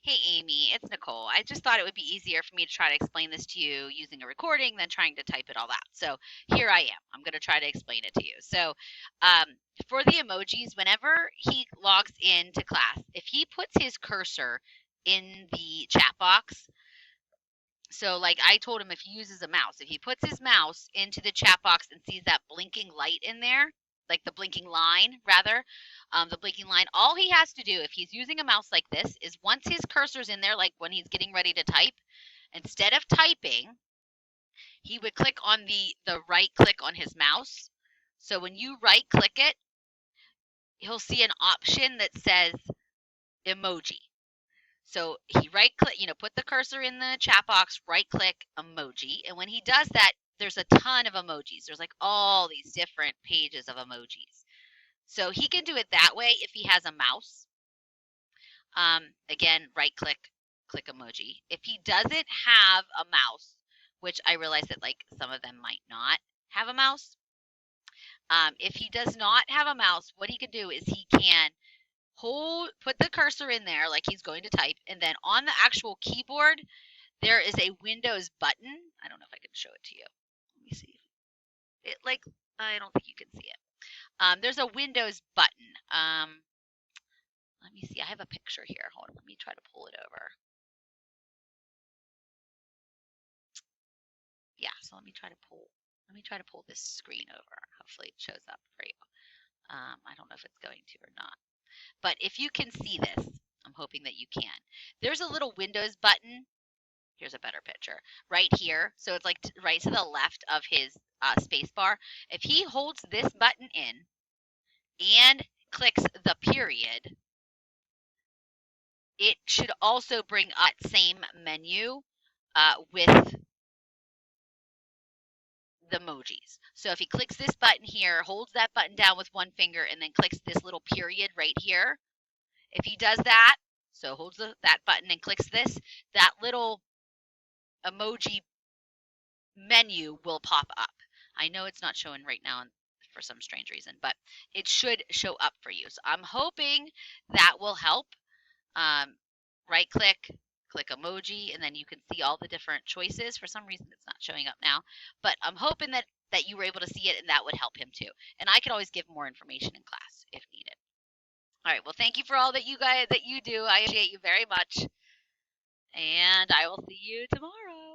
Hey Amy, it's Nicole. I just thought it would be easier for me to try to explain this to you using a recording than trying to type it all out. So here I am. I'm going to try to explain it to you. So um, for the emojis, whenever he logs into class, if he puts his cursor in the chat box, so like I told him if he uses a mouse, if he puts his mouse into the chat box and sees that blinking light in there, like the blinking line rather, the blinking line, all he has to do if he's using a mouse like this is once his cursor's in there, like when he's getting ready to type, instead of typing, he would click on the right click on his mouse. So when you right click it, he'll see an option that says emoji. So he right click, put the cursor in the chat box, right click emoji. And when he does that, there's a ton of emojis. There's like all these different pages of emojis. So he can do it that way if he has a mouse. Again, right click, click emoji. If he doesn't have a mouse, which I realize that like some of them might not have a mouse. If he does not have a mouse, what he can do is he can put the cursor in there like he's going to type, and then on the actual keyboard, there is a Windows button. I don't know if I can show it to you. Let me see. I don't think you can see it. There's a Windows button. Let me see. I have a picture here. Hold on. Let me try to pull it over. Yeah. So let me try to pull this screen over. Hopefully it shows up for you. I don't know if it's going to or not. But if you can see this, I'm hoping that you can. There's a little Windows button. Here's a better picture right here. So it's like right to the left of his space bar. If he holds this button in and clicks the period, it should also bring up that same menu with the emojis. So if he clicks this button here, holds that button down with one finger, and then clicks this little period right here, if he does that, so holds that button and clicks this, that little emoji menu will pop up. I know it's not showing right now for some strange reason, but it should show up for you. So I'm hoping that will help. Right click, click emoji, and then you can see all the different choices. For some reason, it's not showing up now, but I'm hoping that you were able to see it and that would help him too. And I can always give more information in class if needed. All right. Well, thank you for all that you guys that you do. I appreciate you very much. And I will see you tomorrow.